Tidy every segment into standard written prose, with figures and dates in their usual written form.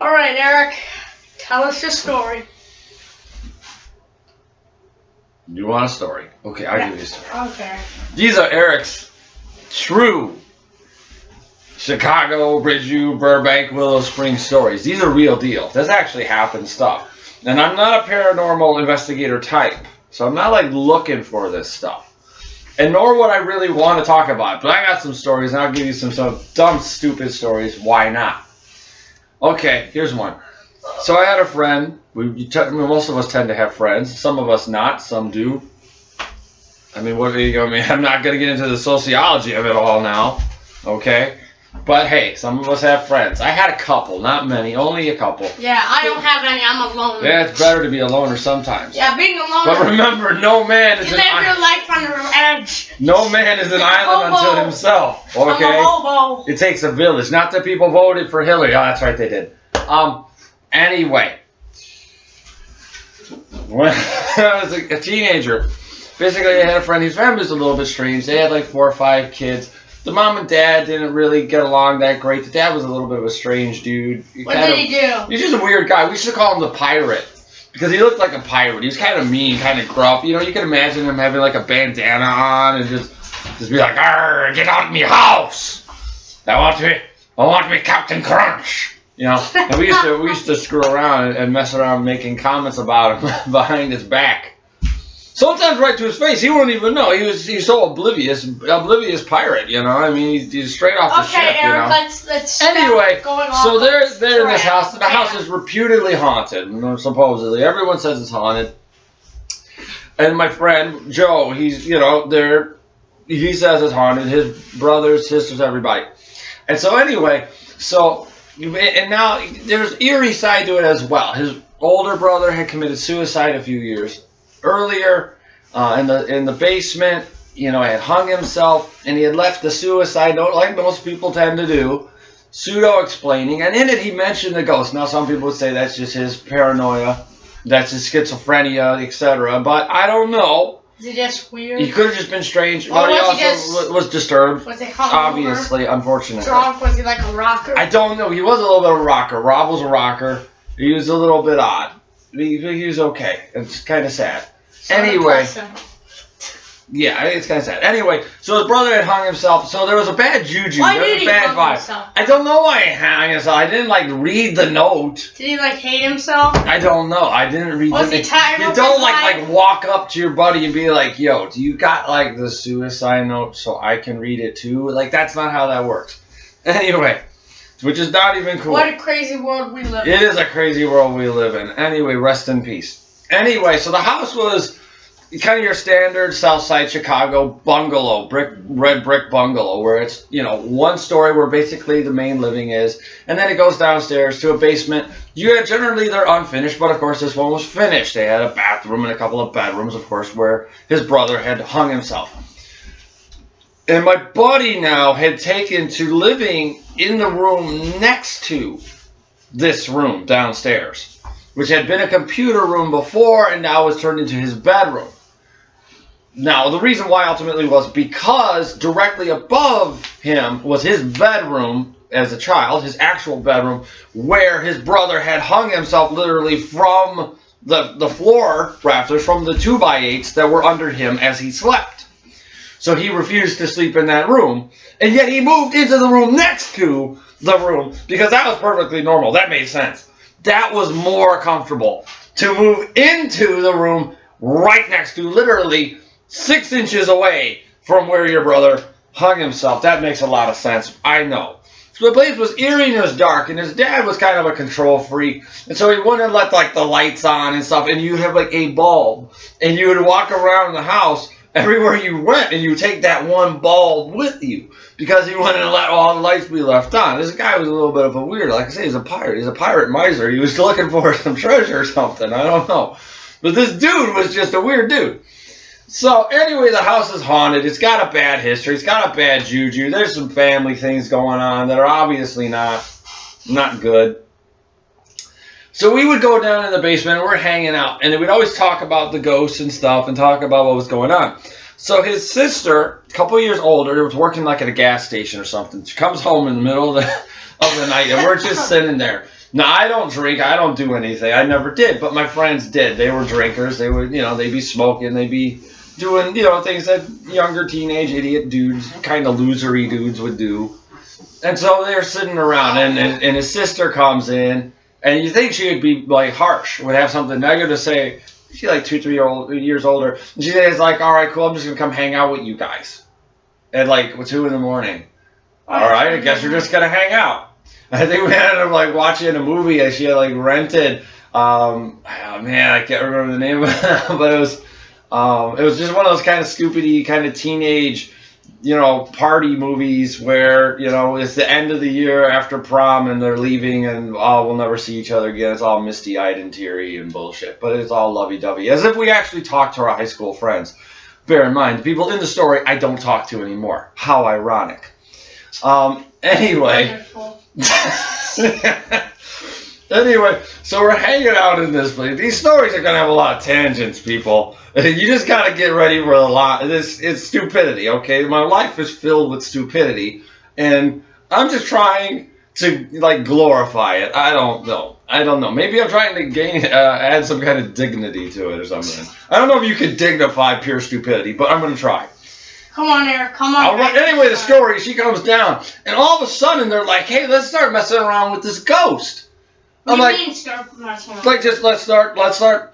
All right, Eric, tell us your story. You want a story? Okay, I'll give you a story. Okay. These are Eric's true Chicago, Ridgeview, Burbank, Willow Springs stories. These are real deal. This actually happened stuff. And I'm not a paranormal investigator type, so I'm not like looking for this stuff. And nor would I really want to talk about it. But I got some stories, and I'll give you some dumb, stupid stories. Why not? Okay, here's one. So I had a friend. Most of us tend to have friends. Some of us not. Some do. I mean, I'm not going to get into the sociology of it all now. Okay? But hey, some of us have friends. I had a couple, not many, only a couple. Yeah, I don't have any. I'm a loner. Yeah, it's better to be a loner sometimes. Yeah, being a loner. But remember, no man is you live your life on the edge. No man is an island unto himself. Okay? I'm a hobo. It takes a village. Not that people voted for Hillary. Oh, that's right, they did. Anyway, when I was a teenager, basically I had a friend whose family was a little bit strange. They had like 4 or 5 kids. The mom and dad didn't really get along that great. The dad was a little bit of a strange dude. What did he do? He's just a weird guy. We should call him the pirate. Because he looked like a pirate. He was kind of mean, kind of gruff. You know, you can imagine him having like a bandana on and just be like, "Arr, get out of me house! I want to be Captain Crunch." You know, and we used to screw around and mess around making comments about him behind his back. Sometimes right to his face. He wouldn't even know. He's so oblivious pirate. You know, I mean, he's straight off the ship. Okay, Eric, you know? let's anyway. Going on So they're in this house. The house is reputedly haunted. Supposedly, everyone says it's haunted. And my friend Joe, he says it's haunted. His brothers, sisters, everybody. And so anyway, and now there's eerie side to it as well. His older brother had committed suicide a few years earlier in the basement. Had hung himself, and he had left the suicide note like most people tend to do, pseudo-explaining. And in it, he mentioned the ghost. Now, some people would say that's just his paranoia, that's his schizophrenia, etc. But I don't know. Is it just weird? He could have just been strange. Or but he was also was disturbed. Was he hungover? Obviously, unfortunately. Drunk? Was he like a rocker? I don't know. He was a little bit of a rocker. Rob was a rocker. He was a little bit odd. He was okay. It's kind of sad. Anyway. Yeah, it's kind of sad. Anyway, so his brother had hung himself, so there was a bad juju. Why did he hang himself? I don't know why he hung himself. I didn't read the note. Did he hate himself? I don't know. I didn't read Was he tired? You don't like walk up to your buddy and be like, "Yo, do you got the suicide note so I can read it too?" That's not how that works. Anyway, which is not even cool. What a crazy world we live in. It is a crazy world we live in. Anyway, rest in peace. Anyway, so the house was kind of your standard Southside Chicago bungalow, red brick bungalow, where it's, one story where basically the main living is, and then it goes downstairs to a basement. Generally they're unfinished, but of course this one was finished. They had a bathroom and a couple of bedrooms, of course, where his brother had hung himself. And my buddy now had taken to living in the room next to this room downstairs, which had been a computer room before and now was turned into his bedroom. Now, the reason why ultimately was because directly above him was his bedroom as a child, his actual bedroom, where his brother had hung himself literally from the floor rafters, from the 2x8s that were under him as he slept. So he refused to sleep in that room, and yet he moved into the room next to the room because that was perfectly normal. That made sense. That was more comfortable to move into the room right next to, literally 6 inches away from where your brother hung himself. That makes a lot of sense. I know. So the place was eerie and it was dark, and his dad was kind of a control freak, and so he wouldn't let the lights on and stuff, and you'd have a bulb, and you would walk around the house everywhere you went, and you take that one bulb with you because he wouldn't let all the lights be left on. This guy was a little bit of a weirdo. Like I say, he's a pirate. He's a pirate miser. He was looking for some treasure or something. I don't know. But this dude was just a weird dude. So anyway, the house is haunted. It's got a bad history. It's got a bad juju. There's some family things going on that are obviously not good. So we would go down in the basement and we're hanging out, and we'd always talk about the ghosts and stuff and talk about what was going on. So his sister, a couple years older, was working at a gas station or something. She comes home in the middle of the night, and we're just sitting there. Now, I don't drink. I don't do anything. I never did, but my friends did. They were drinkers. They would, they'd be smoking. They'd be doing, things that younger teenage idiot dudes, kind of losery dudes would do. And so they're sitting around, and his sister comes in, and you think she would be, like, harsh, would have something negative to say. She's, like, 2-3 years older. And she says, like, all right, cool, I'm just going to come hang out with you guys. At, like, 2 in the morning. All right, I guess we're just going to hang out. I think we ended up, like, watching a movie that she had, like, rented. Oh, man, I can't remember the name of it, but it was just one of those kind of stupid-y, kind of teenage, party movies where, it's the end of the year after prom and they're leaving and, we'll never see each other again. It's all misty-eyed and teary and bullshit. But it's all lovey-dovey. As if we actually talked to our high school friends. Bear in mind, the people in the story I don't talk to anymore. How ironic. Anyway. Anyway, so we're hanging out in this place. These stories are going to have a lot of tangents, people. You just got to get ready for a lot. It's stupidity, okay? My life is filled with stupidity, and I'm just trying to, like, glorify it. I don't know. Maybe I'm trying to add some kind of dignity to it or something. I don't know if you could dignify pure stupidity, but I'm going to try. Come on, Eric. Come on. All right. Anyway, the story, she comes down, and all of a sudden they're like, hey, let's start messing around with this ghost. I'm like, start messing around? like, just let's start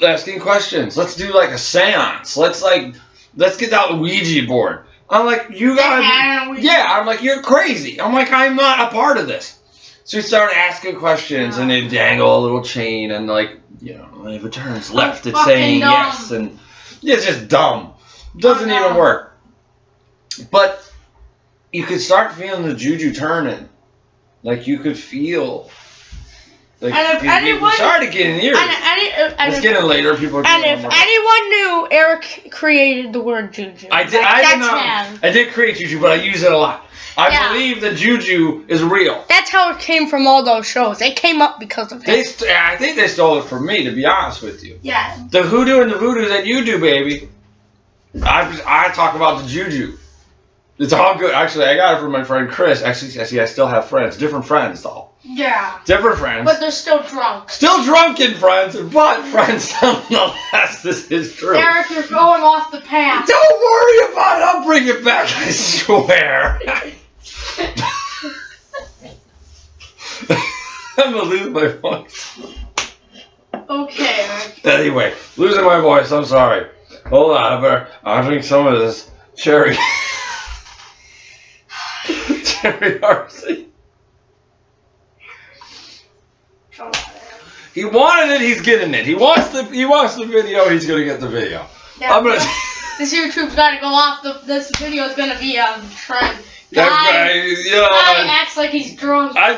asking questions. Let's do like a seance. Let's get out the Ouija board. I'm like, you gotta, I'm like, you're crazy. I'm like, I'm not a part of this. So we start asking questions, and they dangle a little chain, and like, if it turns left, it's saying dumb. yes, and it's just dumb. Doesn't even work. But you could start feeling the juju turning. Like you could feel. Like sorry to get in here. It's getting later. People are getting if anyone knew, Eric created the word juju. I did create juju, but I use it a lot. I believe that juju is real. That's how it came from all those shows. It came up because of it. I think they stole it from me, to be honest with you. Yeah. The hoodoo and the voodoo that you do, baby. I talk about the juju. It's all good. Actually, I got it from my friend Chris. Actually, I still have friends. Different friends, though. Yeah. Different friends. But they're still drunk. Still drunken friends, but friends nonetheless. This is true. Eric, you're going off the path. Don't worry about it. I'll bring it back, I swear. I'm going to lose my voice. Okay, Eric. Anyway, losing my voice. I'm sorry. Hold on. I'll drink some of this cherry. Cherry RC. He wanted it, he's getting it. He wants the video, he's gonna get the video. Yeah, this YouTube's gotta go off. This video is gonna be a trend. Guy acts like he's drunk. I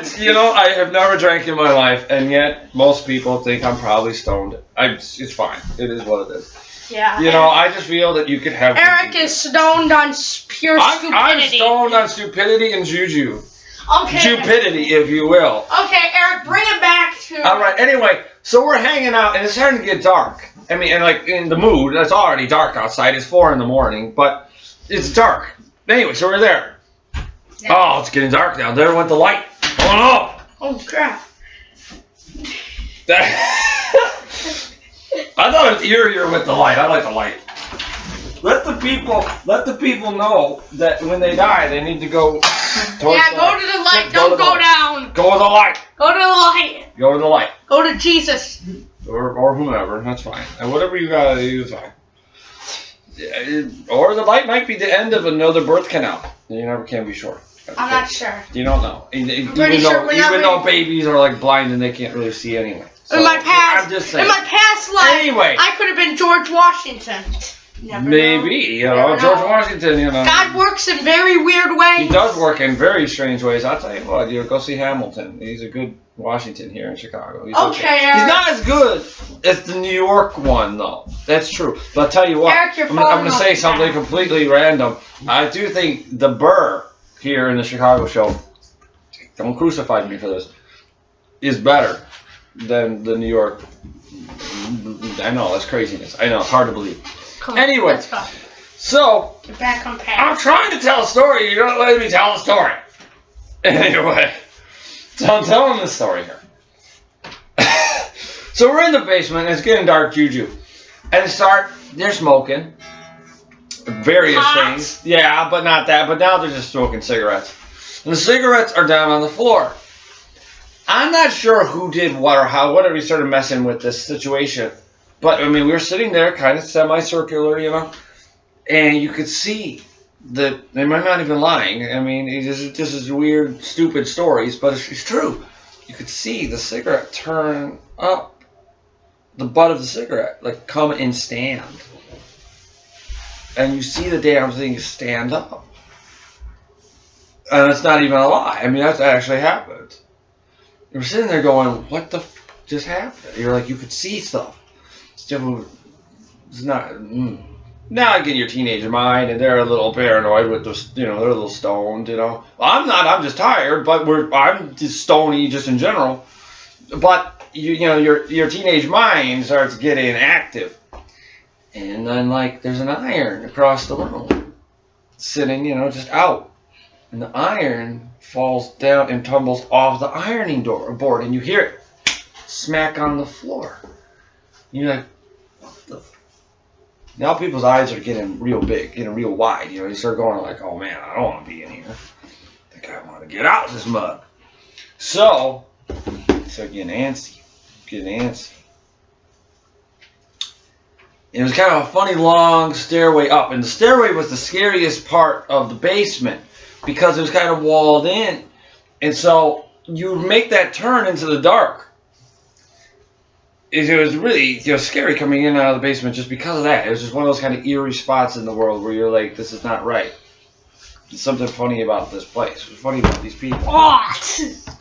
have never drank in my life, and yet most people think I'm probably stoned. It's fine. It is what it is. Yeah. I just feel that you could have. Eric is stoned on pure stupidity. I'm stoned on stupidity and juju. Okay. Stupidity, if you will. Okay, Eric, bring it back to. All right. Anyway, so we're hanging out, and it's starting to get dark. I mean, and like in the mood, it's already dark outside. It's 4 in the morning, but it's dark. Anyway, so we're there. Yeah. Oh, it's getting dark now. There went the light. Oh no! Oh crap! I thought it was eerier with the light. I like the light. Let the people know that when they die, they need to go. Go to the light. Don't go down. Go to the light. Go to the light. Go to the light. Go to Jesus. Or whomever. That's fine. And whatever you gotta do is fine. Or the light might be the end of another birth canal. You never can be sure. I'm not sure. You don't know. I'm pretty sure even though babies are like blind and they can't really see anyway. So, in my past, I'm just saying. In my past life, anyway, I could have been George Washington. Maybe, George Washington, God works in very weird ways. He does work in very strange ways. I'll tell you what, go see Hamilton. He's a good Washington here in Chicago. He's okay. He's not as good as the New York one, though. That's true. But I'll tell you what, Eric, I'm going to say something completely random. I do think the Burr here in the Chicago show, don't crucify me for this, is better than the New York. I know, that's craziness. I know, it's hard to believe. Anyway, so get back on path. I'm trying to tell a story. You're not letting me tell a story. Anyway, so I'm telling this story here. So we're in the basement, and it's getting dark, Juju. And they're smoking various things. Yeah, but not that. But now they're just smoking cigarettes. And the cigarettes are down on the floor. I'm not sure who did what or how, whatever we started messing with this situation. But, I mean, we were sitting there kind of semicircular, you know, and you could see that they might not even lying. I mean, this is weird, stupid stories, but it's true. You could see the cigarette turn up, the butt of the cigarette, like come and stand. And you see the damn thing stand up. And it's not even a lie. I mean, that's actually happened. You're sitting there going, what the f just happened? You're like, you could see stuff. It's not. Now again, your teenage mind, and they're a little paranoid with this, you know, they're a little stoned, you know. Well, I'm not. I'm just tired, but I'm just stony just in general. But you know, your teenage mind starts getting active, and then like there's an iron across the room, sitting, you know, just out, and the iron falls down and tumbles off the ironing board, and you hear it smack on the floor. You're like, what the? Now people's eyes are getting real big, getting real wide. You know, you start going like, oh man, I don't want to be in here. I think I want to get out of this mug. So getting antsy. It was kind of a funny long stairway up, and the stairway was the scariest part of the basement because it was kind of walled in, and so you make that turn into the dark. It was really, you know, scary coming in and out of the basement just because of that. It was just one of those kind of eerie spots in the world where you're like, this is not right. There's something funny about this place. What's funny about these people? Oh,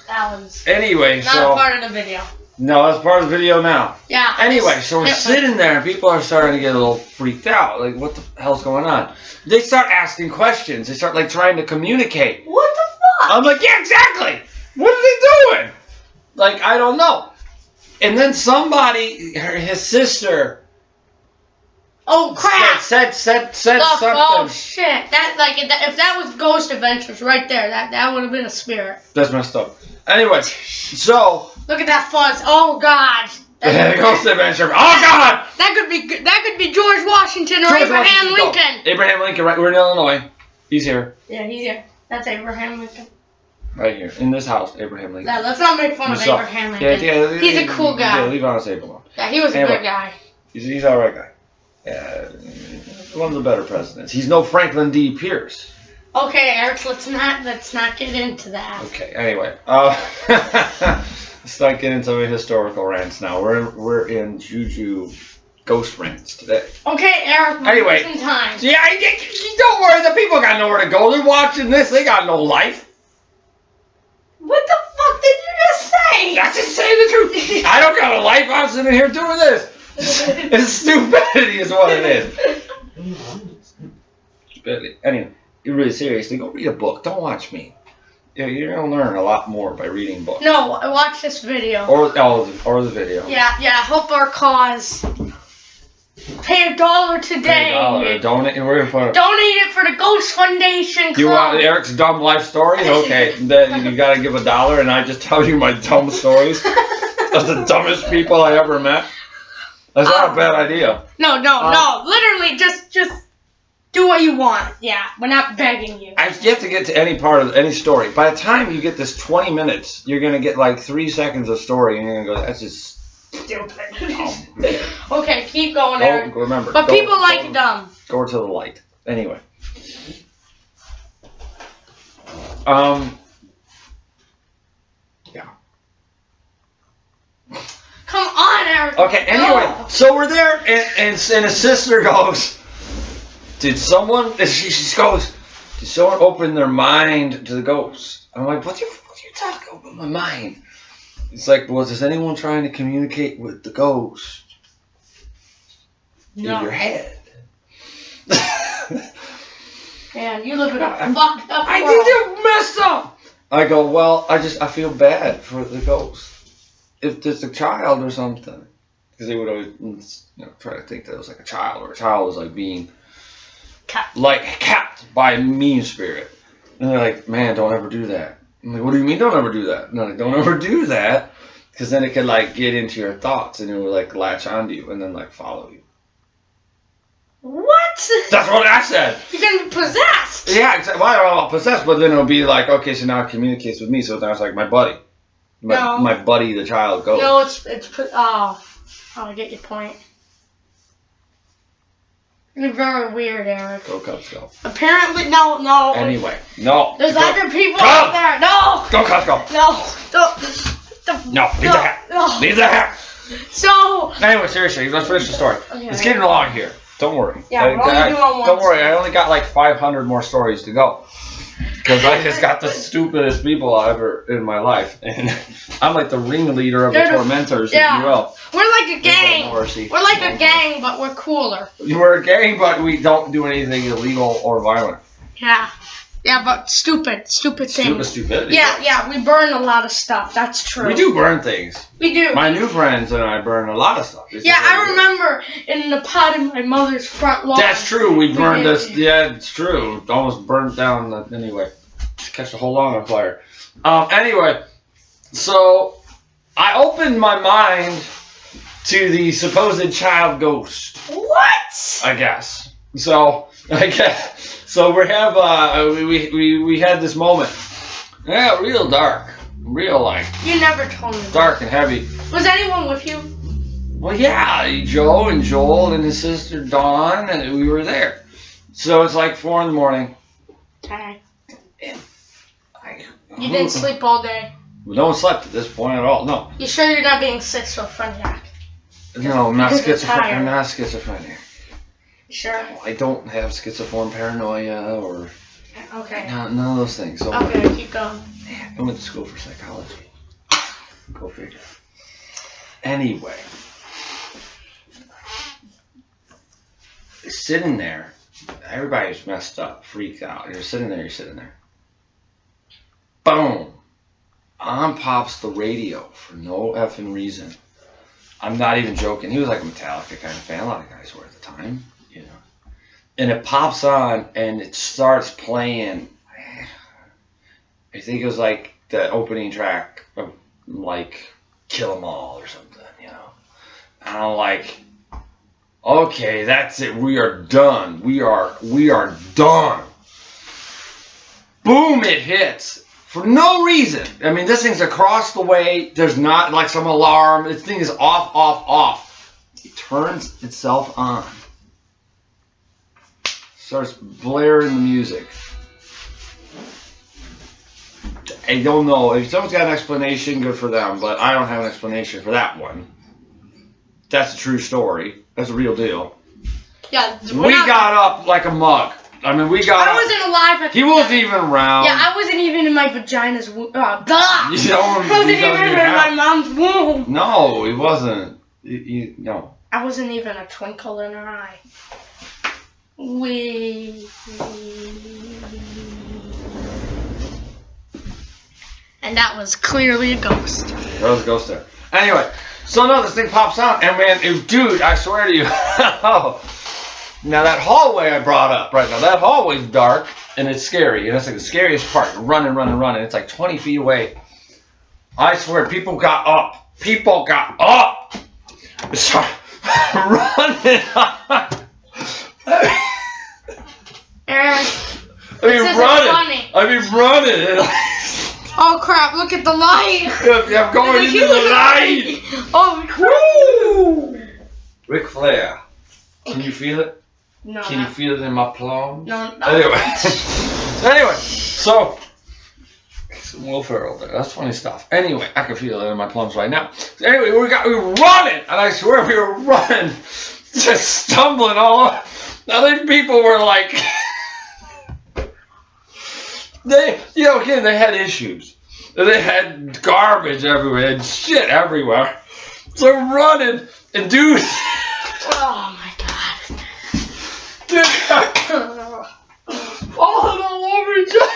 that was anyway, not a part of the video. No, that's part of the video now. Yeah. Anyway, so we're sitting there and people are starting to get a little freaked out. Like, what the hell's going on? They start asking questions. They start like trying to communicate. What the fuck? I'm like, yeah, exactly. What are they doing? Like, I don't know. And then somebody, his sister. Oh crap! Said something. Oh shit! That if that was Ghost Adventures right there, that would have been a spirit. That's messed up. Anyway, so look at that fuzz. Oh god. Ghost Adventure. Oh god. That could be George Washington or Abraham Lincoln. Abraham Lincoln, right? We're in Illinois. He's here. Yeah, he's here. That's Abraham Lincoln. Right here, in this house, Abraham Lincoln. Yeah, let's not make fun of Abraham Lincoln. Yeah, he's a cool guy. Yeah, leave honest Abe alone. Yeah, he was a good guy. He's an alright guy. Yeah, one of the better presidents. He's no Franklin D. Pierce. Okay, Eric, let's not get into that. Okay, anyway, let's not get into the historical rants now. We're in Juju ghost rants today. Okay, Eric. Anyway, time. Yeah, don't worry. The people got nowhere to go. They're watching this. They got no life. What the fuck did you just say? I just saying the truth. I don't got a life. I'm sitting here doing this. It's stupidity is what it is. Stupidity. Anyway, really seriously, go read a book. Don't watch me. You're gonna learn a lot more by reading books. No, watch this video. Or the video. Yeah. Help our cause. Pay $1 today. Pay $1. Donate. We're gonna put donate it for the Ghost Foundation Club. You want Eric's dumb life stories? Okay, then you gotta give $1, and I just tell you my dumb stories of the dumbest people I ever met. That's not a bad idea. No. Literally, just do what you want. Yeah, we're not begging you. You have to get to any part of any story. By the time you get this 20 minutes, you're gonna get like 3 seconds of story, and you're gonna go, that's just stupid. Okay, keep going, Eric. Remember. But people like dumb. Go to the light. Anyway. Yeah. Come on, Eric. Okay, anyway, so we're there, and his sister goes, did someone open their mind to the ghost? I'm like, what are you talking about my mind? It's like, well, is anyone trying to communicate with the ghost in your head? Man, you live in a fucked up world. I think you're messed up. I go, well, I feel bad for the ghost. If there's a child or something. Because they would always, try to think that it was like a child, or a child was like being capped by a mean spirit. And they're like, man, don't ever do that. I'm like, what do you mean don't ever do that? And they're like, don't ever do that. Because then it could like get into your thoughts and it would like latch onto you and then like follow you. What? That's what I said. You're gonna be possessed. Yeah, exactly. Well, I don't know about possessed, but then it'll be like, okay, so now it communicates with me, so now it's like my buddy. My buddy, the child, goes. No, I get your point. You're very weird, Eric. Go Cubs, go. Apparently, no. Anyway, no. There's other people out there. No. Go Cubs, go. No. Leave the hat. No. Leave the hat. So. Anyway, seriously, let's finish the story. Okay. It's getting along here. Don't worry. Yeah, we're only doing one. Don't worry, I only got like 500 more stories to go. Because I just got the stupidest people ever in my life. And I'm like the ringleader of the tormentors, if you will. We're like a gang. We're like a gang, but we're cooler. We're a gang, but we don't do anything illegal or violent. Yeah. Yeah, but stupid things. Stupidity. Yeah, we burn a lot of stuff. That's true. We do burn things. We do. My new friends and I burn a lot of stuff. Yeah, I remember in the pot in my mother's front lawn. That's true. We burned this. Yeah, it's true. Almost burnt down. Anyway, just catch the whole lawn on fire. Anyway, so I opened my mind to the supposed child ghost. What? I guess. So I guess. So we have we had this moment. Yeah, real dark, real like. You never told me. Dark and heavy. Was anyone with you? Well, yeah, Joe and Joel and his sister Dawn, and we were there. So it's like 4 a.m. Okay. And You didn't sleep all day. No one slept at this point at all. No. You sure you're not being schizophrenic? No, I'm not schizophrenic. I'm not schizophrenic. Sure. I don't have schizoform paranoia or none of those things. So okay, keep going. I went to school for psychology. Go figure. Anyway, sitting there, everybody's messed up, freaked out. You're sitting there. Boom! On pops the radio for no effing reason. I'm not even joking. He was like a Metallica kind of fan. A lot of guys were at the time. You know, and it pops on and it starts playing. I think it was like the opening track of like Kill 'Em All or something, you know. And I'm like, okay, that's it. We are done. We are done. Boom! It hits for no reason. I mean, this thing's across the way. There's not like some alarm. This thing is off. It turns itself on. Starts blaring the music. I don't know. If someone's got an explanation, good for them. But I don't have an explanation for that one. That's a true story. That's a real deal. Yeah. We got up like a mug. I mean, we got I wasn't alive at the He wasn't even around. Yeah, I wasn't even in my vagina's womb. I wasn't even in my mom's womb. No, he wasn't. No. I wasn't even a twinkle in her eye. And that was clearly a ghost. There was a ghost there. Anyway, so no, this thing pops on, and man, dude, I swear to you. Now that hallway I brought up right now, that hallway's dark and it's scary, and it's like the scariest part. You're running. It's like 20 feet away. I swear, people got up. Started running. Eric, I mean running. Oh crap! Look at the light. I'm going into the light. Oh crap! Woo! Ric Flair. Can you feel it? No. Can you feel it in my palms? No. Anyway, so some Will Ferrell there. That's funny stuff. Anyway, I can feel it in my plums right now. So anyway, we were running, and I swear we were running, just stumbling all over. Now these people were like, they had issues. They had garbage everywhere, they had shit everywhere. So running, and dude. Oh my god. Falling all over each other.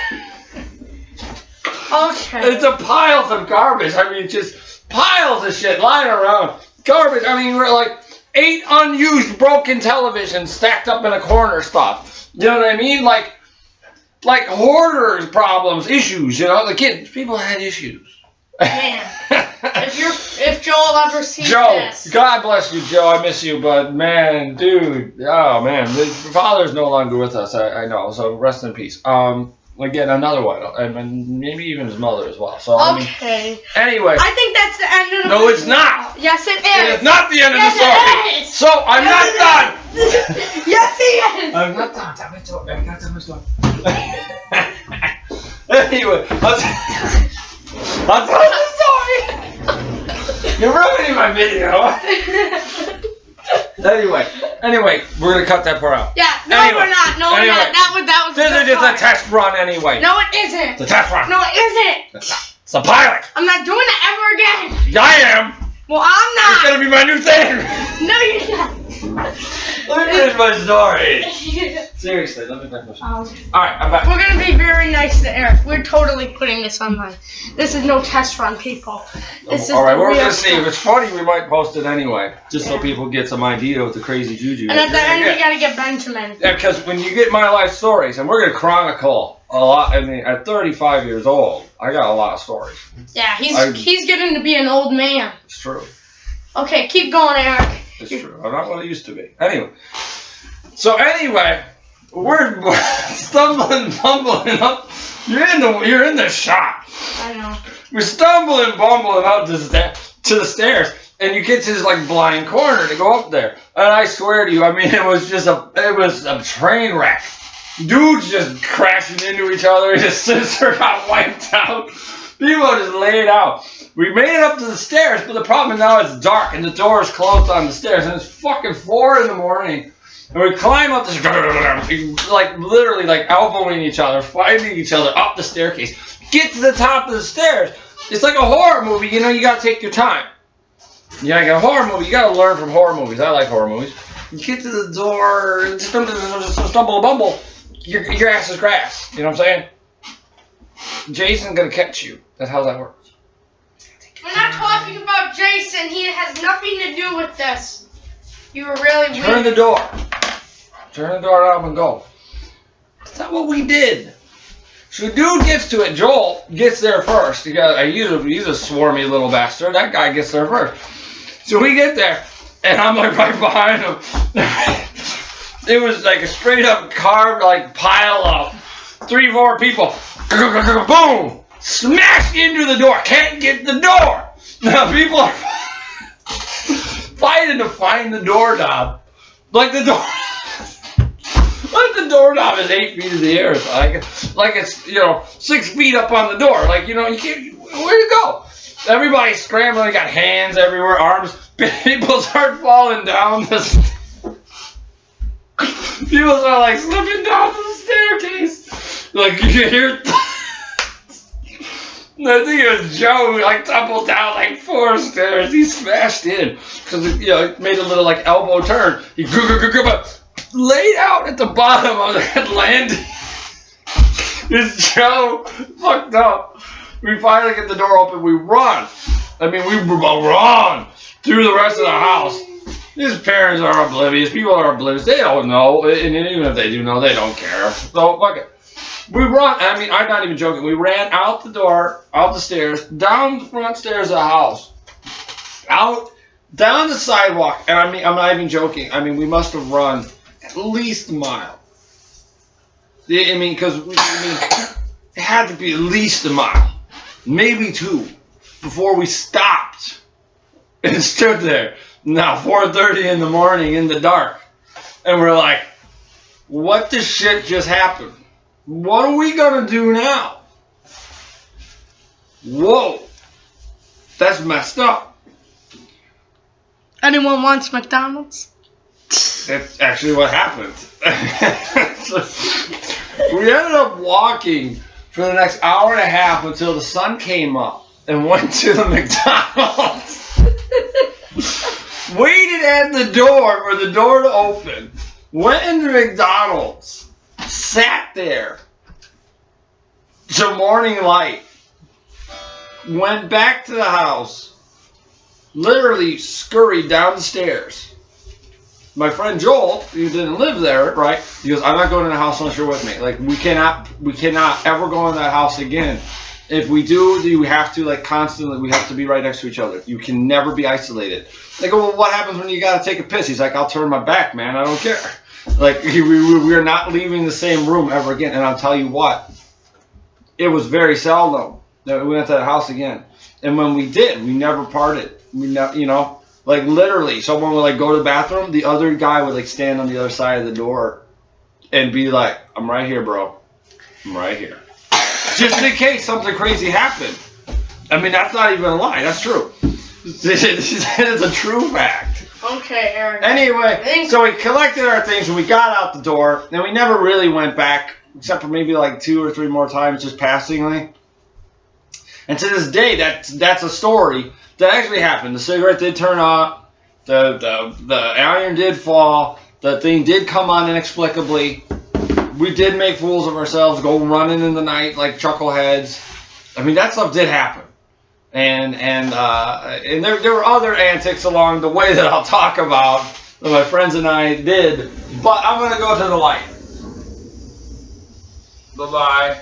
Okay. It's a piles of garbage. I mean, just piles of shit lying around. Garbage. I mean, we're like 8 unused broken televisions stacked up in a corner stuff. You know what I mean? Like hoarders problems, issues. You know, the kids, people had issues. Man. If Joel ever sees this. God bless you, Joe. I miss you, but man, dude, oh man, the father's no longer with us. I know, so rest in peace. Again, another one, and maybe even his mother as well. So okay. Anyway, I think that's the end of the. No, it's not. Yes, it is. It is not the end of the story. It is. So I'm not done. Yes, it is. I'm not done. Damn it, I got too much time. Anyway, I'll tell the story. You're ruining my video. Anyway, we're gonna cut that part out. Yeah, we're not. No, we're not. That was. This is just a test run anyway. No, it isn't. It's a test run. No, it isn't. It's a pilot. I'm not doing it ever again. I am. Well, I'm not. It's gonna be my new thing. No, you're not. Let me finish my story. Seriously, let me finish my story. Alright, I'm back. We're gonna be very nice to Eric. We're totally putting this online. This is no test run, people. This is Alright, we're gonna see. stuff. If it's funny, we might post it anyway. Just so people get some idea of the crazy juju. And at the end, we gotta get Benjamin. Yeah, because when you get my life stories, and we're gonna chronicle a lot. I mean, at 35 years old, I got a lot of stories. Yeah, he's getting to be an old man. It's true. Okay, keep going, Eric. It's true. I'm not what I used to be. Anyway, we're stumbling, bumbling up. You're in the shop. I know. We're stumbling, bumbling up to the stairs, and you get to this like blind corner to go up there. And I swear to you, I mean, it was a train wreck. Dudes just crashing into each other. His sister got wiped out. People just laid out. We made it up to the stairs, but the problem is now it's dark and the door is closed on the stairs, and it's fucking 4 in the morning. And we climb up this, like literally like elbowing each other, fighting each other up the staircase. Get to the top of the stairs. It's like a horror movie, you know. You gotta take your time. Yeah, like a horror movie. You gotta learn from horror movies. I like horror movies. You get to the door, stumble, bumble. Your ass is grass. You know what I'm saying? Jason's gonna catch you. That's how that works. We're not talking about Jason. He has nothing to do with this. You were really weird. Turn the door. Turn the door out and go. That's not what we did. So dude gets to it. Joel gets there first. He's a swarmy little bastard. That guy gets there first. So we get there, and I'm like right behind him. It was like a straight up carved like pile up. 3-4 people. Boom! Smash into the door. Can't get the door. Now people are fighting to find the doorknob. Like the doorknob is 8 feet in the air. Like it's 6 feet up on the door. Like you can't. Where'd it go? Everybody's scrambling. They got hands everywhere, arms. People start falling down the stairs. People start like slipping down the staircase. Like you can hear. I think it was Joe who like tumbled down like 4 stairs. He smashed in because it made a little like elbow turn. He laid out at the bottom of that landing. This Joe fucked up. We finally get the door open. We run. I mean, we run through the rest of the house. His parents are oblivious. People are oblivious. They don't know, and even if they do know, they don't care. So fuck it. We run, I mean, I'm not even joking. We ran out the door, out the stairs, down the front stairs of the house, out, down the sidewalk, and I mean, I'm not even joking. I mean, we must have run at least a mile. I mean, because it had to be at least a mile, maybe 2, before we stopped and stood there. Now, 4:30 in the morning in the dark, and we're like, what the shit just happened? What are we gonna do now? Whoa, that's messed up. Anyone wants McDonald's? That's actually what happened. We ended up walking for the next hour and a half until the sun came up and went to the McDonald's. Waited at the door for the door to open. Went into McDonald's. Sat there till morning light. Went back to the house. Literally scurried down the stairs. My friend Joel, who didn't live there, right? He goes, I'm not going in the house unless you're with me. Like we cannot ever go in that house again If we do, you have to like constantly. We have to be right next to each other. You can never be isolated. They go, well, what happens when you gotta take a piss? He's like, I'll turn my back, man. I don't care. Like we are not leaving the same room ever again. And I'll tell you what, it was very seldom that we went to that house again. And when we did, we never parted. We never, you know, like literally, someone would like go to the bathroom. The other guy would like stand on the other side of the door and be like, I'm right here, bro. I'm right here. Just in case something crazy happened. I mean, that's not even a lie. That's true. It's a true fact. Okay, Erik. Anyway, so we collected our things and we got out the door. And we never really went back, except for maybe like 2 or 3 more times, just passingly. And to this day, that's a story that actually happened. The cigarette did turn off. The iron did fall. The thing did come on inexplicably. We did make fools of ourselves, go running in the night like chuckleheads. I mean, that stuff did happen. And there were other antics along the way that I'll talk about that my friends and I did. But I'm going to go to the light. Bye-bye.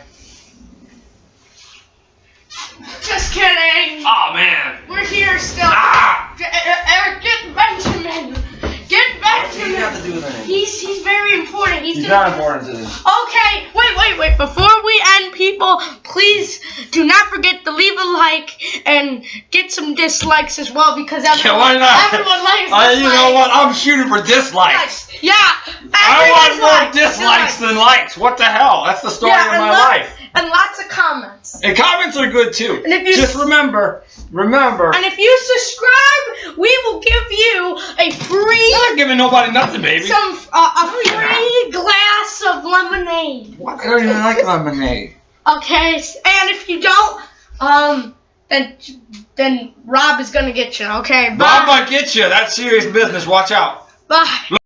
Just kidding. Oh, man. We're here still. Ah! Erik, get Benjamin. Get Benjamin. What do you have to do with anything? He's very important. He's not important to this. Okay, wait. Before we end, people, please do not forget to leave a like and get some dislikes as well because everyone, why not? Everyone likes dislikes. You know what? I'm shooting for dislikes. Yeah. I want more dislikes than likes. What the hell? That's the story of my life. And lots of comments. And comments are good too. And if you just remember. And if you subscribe, we will give you a free. I'm not giving nobody nothing, baby. A free glass of lemonade. What? I don't even like lemonade. Okay, and if you don't, then Rob is gonna get you. Okay, bye. Rob might get you. That's serious business. Watch out. Bye.